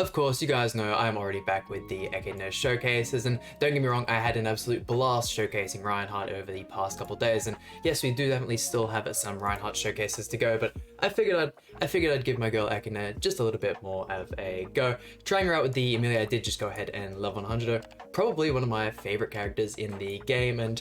Of course, you guys know I'm already back with the Echidna showcases, and don't get me wrong, I had an absolute blast showcasing Reinhardt over the past couple days, and yes, we do definitely still have some Reinhardt showcases to go, but I figured I'd give my girl Echidna just a little bit more of a go. Trying her out with the EMILIA, I did just go ahead and level 100 her. Probably one of my favorite characters in the game, and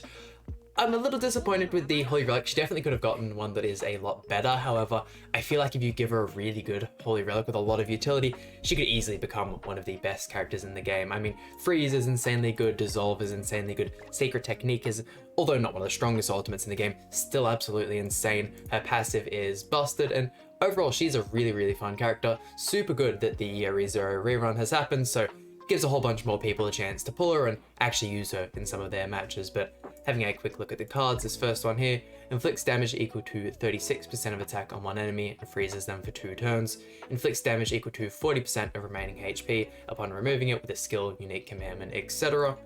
I'm a little disappointed with the Holy Relic. She definitely could have gotten one that is a lot better. However, I feel like if you give her a really good Holy Relic with a lot of utility, she could easily become one of the best characters in the game. I mean, Freeze is insanely good, Dissolve is insanely good, Sacred Technique is, although not one of the strongest ultimates in the game, still absolutely insane. Her passive is busted, and overall she's a really fun character. Super good that the ReZero rerun has happened, so gives a whole bunch more people a chance to pull her and actually use her in some of their matches. But having a quick look at the cards, this first one here inflicts damage equal to 36% of attack on one enemy and freezes them for 2 turns. Inflicts damage equal to 40% of remaining HP upon removing it with a skill, unique commandment, etc.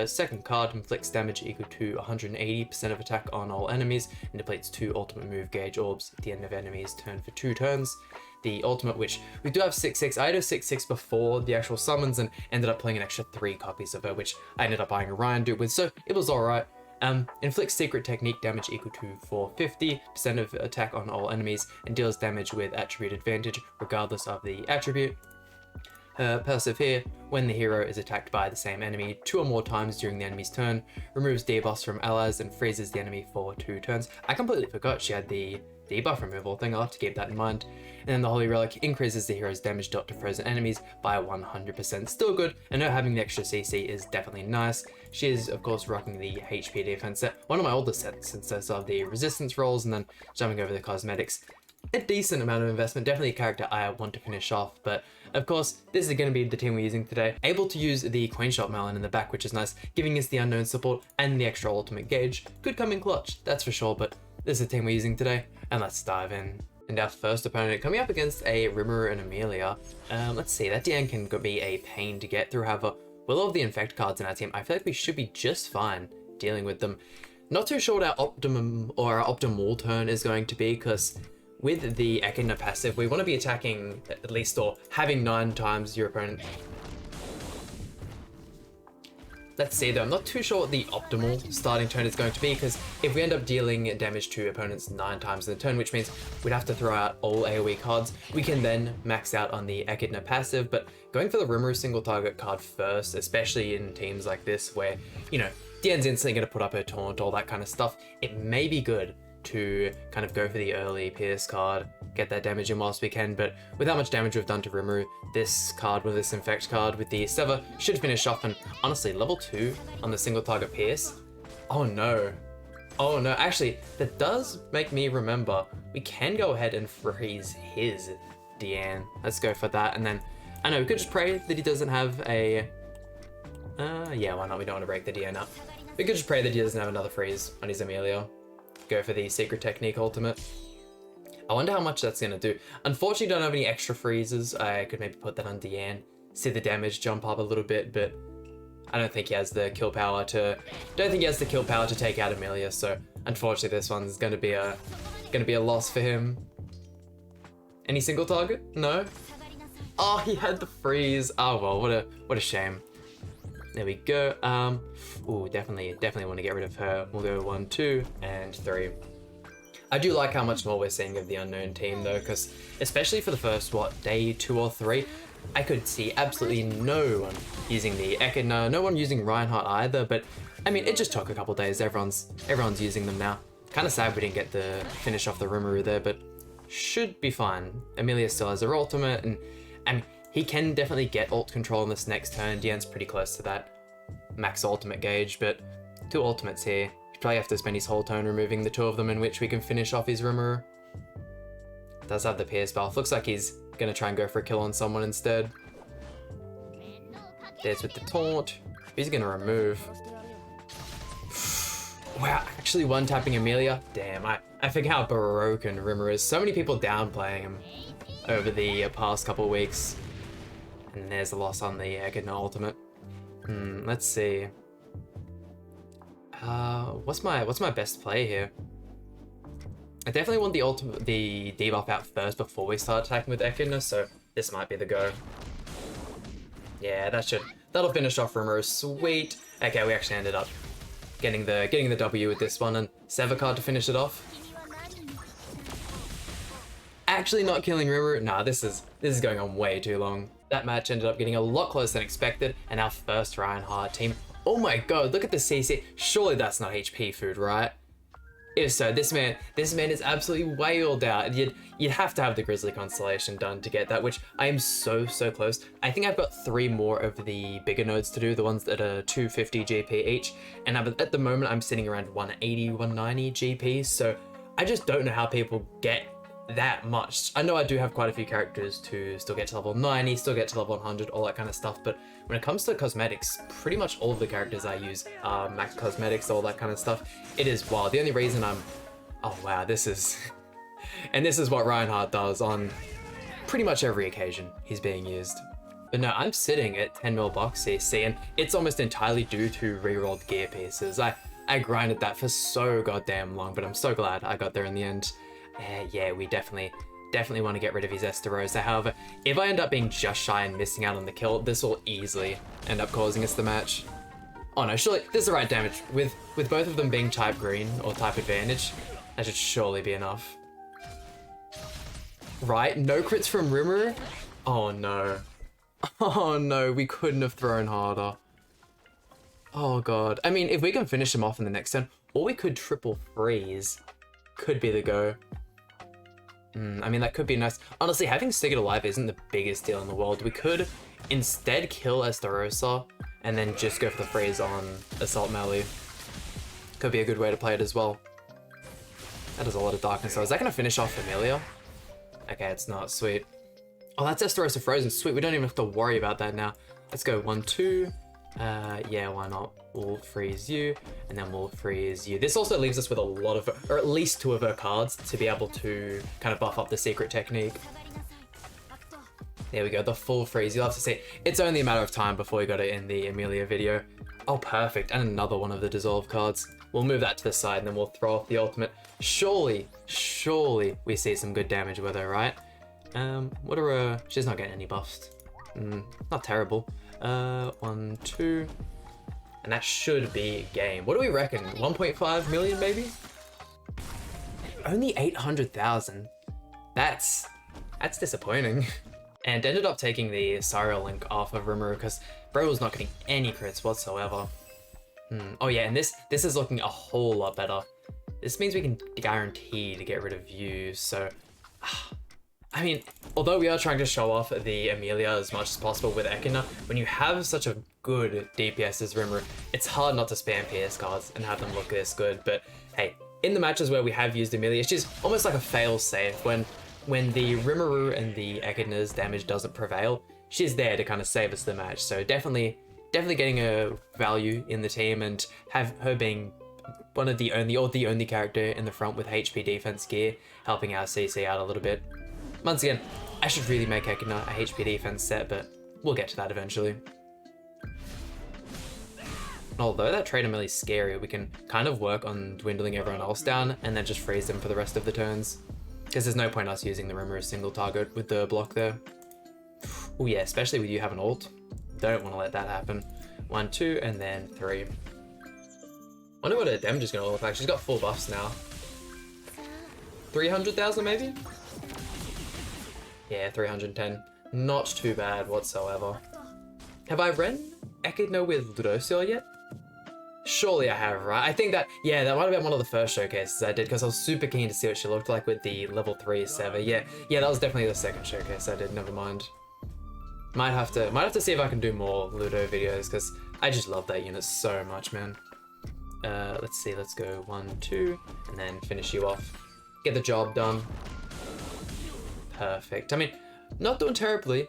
Second card inflicts damage equal to 180% of attack on all enemies and depletes 2 ultimate move gauge orbs at the end of enemy's turn for 2 turns. The ultimate, which we do have 6/6. I had a 6/6 before the actual summons and ended up playing an extra 3 copies of her, which I ended up buying a Ryan dude with, so it was alright. Inflicts Secret Technique damage equal to 450% of attack on all enemies and deals damage with attribute advantage regardless of the attribute. Passive here, when the hero is attacked by the same enemy 2 or more times during the enemy's turn, removes debuffs from allies and freezes the enemy for 2 turns. I completely forgot she had the debuff removal thing. I'll have to keep that in mind. And then the Holy Relic increases the hero's damage dealt to frozen enemies by 100%. Still good, and her having the extra CC is definitely nice. She is, of course, rocking the HP defense set, one of my older sets since I saw the resistance rolls and then jumping over the cosmetics. A decent amount of investment, definitely a character I want to finish off, but of course, this is going to be the team we're using today. Able to use the Queen Shot Melon in the back, which is nice, giving us the unknown support and the extra ultimate gauge. Could come in clutch, that's for sure, but this is the team we're using today, and let's dive in. And our first opponent coming up against a Rimuru and EMILIA. Let's see, that DN can be a pain to get through. However, with all of the Infect cards in our team, I feel like we should be just fine dealing with them. Not too sure what our optimum or our optimal turn is going to be, because with the Echidna passive, we want to be attacking at least, or having 9 times your opponent. Let's see though, I'm not too sure what the optimal starting turn is going to be, because if we end up dealing damage to opponents 9 times in the turn, which means we'd have to throw out all AoE cards, we can then max out on the Echidna passive. But going for the Rimuru single target card first, especially in teams like this where, you know, DN's instantly going to put up her taunt, all that kind of stuff, it may be good to kind of go for the early Pierce card, get that damage in whilst we can. But with how much damage we've done to Rimuru, this card with this Infect card with the Sever should finish off. And honestly, level 2 on the single target Pierce. Oh no, actually that does make me remember we can go ahead and freeze his DN. Let's go for that. And then I know we could just pray that he doesn't have a yeah, why not? We don't want to break the DN up. We could just pray that he doesn't have another freeze on his EMILIA. Go for the Secret Technique ultimate. I wonder how much that's gonna do. Unfortunately, don't have any extra freezes. I could maybe put that on DN, see the damage jump up a little bit, but I don't think he has the kill power to. Take out EMILIA. So unfortunately, this one's gonna be a loss for him. Any single target? No. Oh, he had the freeze. Oh well, what a shame. There we go. Ooh, definitely want to get rid of her. We'll go 1, 2, and 3. I do like how much more we're seeing of the unknown team though, because especially for the first, day 2 or 3, I could see absolutely no one using the Echidna, no one using Reinhardt either, but I mean, it just took a couple days. Everyone's using them now. Kind of sad we didn't get the finish off the Rimuru there, but should be fine. EMILIA still has her ultimate, and I mean, he can definitely get ult control on this next turn. DN's pretty close to that max ultimate gauge, but 2 ultimates here. He'd probably have to spend his whole turn removing the 2 of them, in which we can finish off his Rimuru. Does have the Pierce buff. Looks like he's gonna try and go for a kill on someone instead. There's with the taunt. He's gonna remove. Wow, actually one-tapping EMILIA. Damn, I forget how broken Rimuru is. So many people downplaying him over the past couple of weeks. And there's a loss on the Echidna ultimate. Let's see. What's my best play here? I definitely want the debuff out first before we start attacking with Echidna, so this might be the go. Yeah, that'll finish off Rimuru. Sweet. Okay, we actually ended up getting the W with this one, and Severcard to finish it off. Actually not killing Rimuru. Nah, this is going on way too long. That match ended up getting a lot closer than expected, and our first Reinhardt team. Oh my god, look at the CC. Surely that's not HP food, right? If so, this man is absolutely wailed out. You'd have to have the Grizzly Constellation done to get that, which I am so close. I think I've got 3 more of the bigger nodes to do, the ones that are 250 GP each, and at the moment I'm sitting around 180, 190 GP, so I just don't know how people get that much. I know I do have quite a few characters to still get to level 90, still get to level 100, all that kind of stuff, but when it comes to cosmetics, pretty much all of the characters I use are max cosmetics, all that kind of stuff. It is wild. The only reason oh wow, this is and this is what Reinhardt does on pretty much every occasion he's being used. But no, I'm sitting at 10 mil box CC, and it's almost entirely due to rerolled gear pieces. I grinded that for so goddamn long, but I'm so glad I got there in the end. Yeah, we definitely want to get rid of his Estarossa. However, if I end up being just shy and missing out on the kill, this will easily end up causing us the match. Oh no, surely this is the right damage. With both of them being type green or type advantage, that should surely be enough. Right, no crits from Rimuru? Oh no. Oh no, we couldn't have thrown harder. Oh god. I mean, if we can finish him off in the next turn, or we could triple freeze. Could be the go. I mean, that could be nice. Honestly, having Sigurd alive isn't the biggest deal in the world. We could instead kill Estarossa and then just go for the freeze on Assault Melee. Could be a good way to play it as well. That is a lot of darkness. So is that going to finish off EMILIA? Okay, it's not. Sweet. Oh, that's Estarossa frozen. Sweet. We don't even have to worry about that now. Let's go 1, 2. Yeah, why not? We'll freeze you, and then we'll freeze you. This also leaves us with a lot of, or at least 2 of her cards to be able to kind of buff up the secret technique. There we go, the full freeze. You'll have to see. It's only a matter of time before we got it in the EMILIA video. Oh, perfect. And another one of the dissolve cards. We'll move that to the side, and then we'll throw off the ultimate. Surely we see some good damage with her, right? What are her... She's not getting any buffs. Not terrible. 1, 2... And that should be game. What do we reckon? 1.5 million maybe? Only 800,000. That's disappointing. And ended up taking the Cyril link off of Rimuru because bro was not getting any crits whatsoever. Oh yeah, and this is looking a whole lot better. This means we can guarantee to get rid of you, so... I mean, although we are trying to show off the EMILIA as much as possible with Echidna, when you have such a good DPS as Rimuru, it's hard not to spam PS cards and have them look this good. But hey, in the matches where we have used EMILIA, she's almost like a fail-safe. When the Rimuru and the Echidna's damage doesn't prevail, she's there to kind of save us the match. So definitely getting a value in the team, and have her being one of the only character in the front with HP defense gear, helping our CC out a little bit. Once again, I should really make Echidna a HP defense set, but we'll get to that eventually. Although that Trader Mill is scary, we can kind of work on dwindling everyone else down and then just freeze them for the rest of the turns. Because there's no point us using the Rimuru single target with the block there. Oh yeah, especially with you having ult. Don't want to let that happen. 1, 2, and then 3. Wonder what her damage is going to look like. She's got full buffs now. 300,000 maybe? Yeah, 310. Not too bad whatsoever. Have I ran Echidna with Ludociel yet? Surely I have, right? I think that, yeah, that might have been one of the first showcases I did because I was super keen to see what she looked like with the level 3 Sever. Yeah, that was definitely the second showcase I did, never mind. Might have to see if I can do more Ludo videos because I just love that unit so much, man. Let's see, let's go 1, 2, and then finish you off. Get the job done. Perfect. I mean, not doing terribly.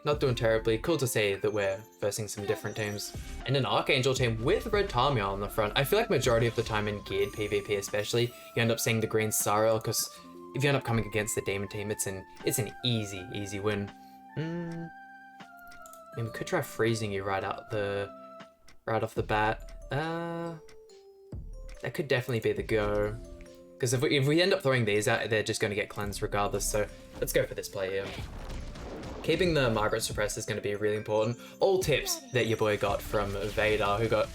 Cool to see that we're versing some different teams. And an Archangel team with red Tamia on the front. I feel like majority of the time in geared PvP especially, you end up seeing the green Cyril, because if you end up coming against the Demon team, it's an easy win. I mean, we could try freezing you right off the bat. That could definitely be the go. Because if we end up throwing these out, they're just going to get cleansed regardless, so let's go for this play here. keeping the Margaret suppressed is going to be really important. All tips that your boy got from Vader, who got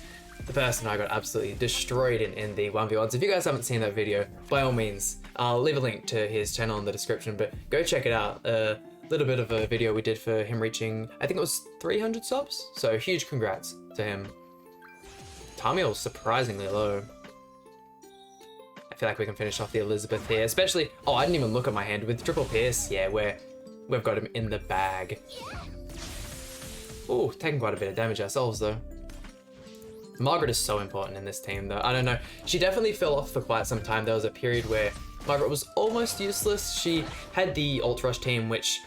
the person I got absolutely destroyed in the 1v1s. If you guys haven't seen that video, by all means, I'll leave a link to his channel in the description, but go check it out. A little bit of a video we did for him reaching, I think it was 300 subs, so huge congrats to him. Tamiel's surprisingly low. I feel like we can finish off the Elizabeth here, especially, oh, I didn't even look at my hand with triple pierce. Yeah, we've got him in the bag. Ooh, taking quite a bit of damage ourselves though. Margaret is so important in this team though. I don't know, she definitely fell off for quite some time. There was a period where Margaret was almost useless. She had the ult rush team, which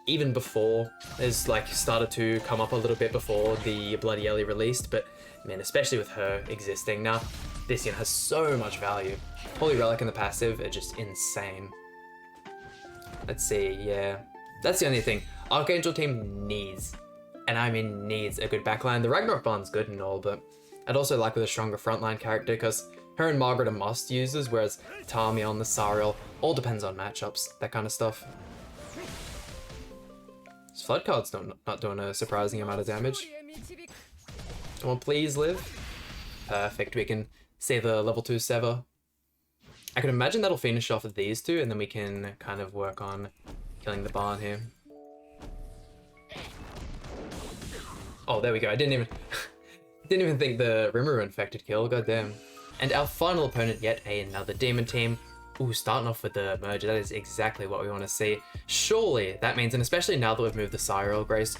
even before has like started to come up a little bit before the Bloody Ellie released, but man, especially with her existing now, this unit has so much value. Holy Relic and the passive are just insane. Let's see, yeah. That's the only thing. Archangel team needs, and I mean needs, a good backline. The Ragnarok Bond's good and all, but I'd also like with a stronger frontline character, because her and Margaret are must users, whereas Tamiel and the Sariel all depends on matchups, that kind of stuff. This Flood card's not doing a surprising amount of damage. Come on, please live. Perfect, we can see the level 2 Sever. I can imagine that'll finish off of these two, and then we can kind of work on killing the barn here. Oh, there we go. I didn't even think the Rimuru infected kill. Goddamn. And our final opponent, yet another demon team. Ooh, starting off with the merger. That is exactly what we want to see. Surely that means, and especially now that we've moved the Cyril Grace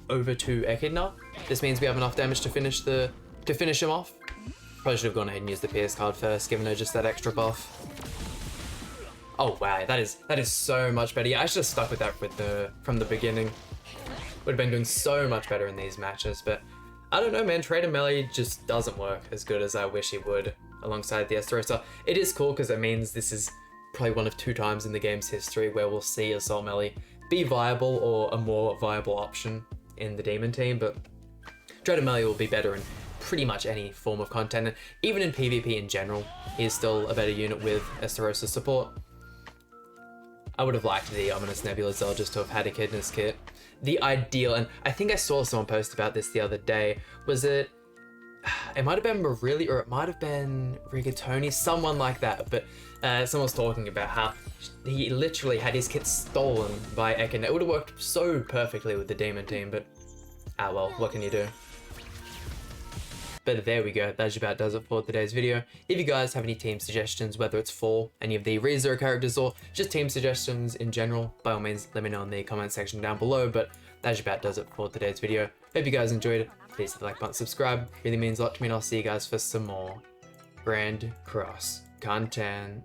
over to Echidna, this means we have enough damage to finish him off. Probably should have gone ahead and used the Pierce card first, given her just that extra buff. Oh wow, that is so much better. Yeah, I should have stuck with that from the beginning. Would have been doing so much better in these matches, but I don't know, man. Trader Melee just doesn't work as good as I wish he would alongside the Esterosa. It is cool because it means this is probably one of 2 times in the game's history where we'll see Assault Melee be viable or a more viable option in the Demon team, but Trader Melee will be better in pretty much any form of content, and even in PvP in general, he is still a better unit with Esterosa support. I would have liked the Ominous Nebula Zell just to have had Echidna's kit. The ideal, and I think I saw someone post about this the other day, was it might have been Marilli, or it might have been Rigatoni, someone like that, but someone was talking about how he literally had his kit stolen by Echidna. It would have worked so perfectly with the Demon team, but ah well, what can you do? But there we go, that about does it for today's video. If you guys have any team suggestions, whether it's for any of the ReZero characters or just team suggestions in general, by all means let me know in the comment section down below. But that about does it for today's video. Hope you guys enjoyed it. Please hit the like button, subscribe, really means a lot to me, and I'll see you guys for some more Grand Cross content.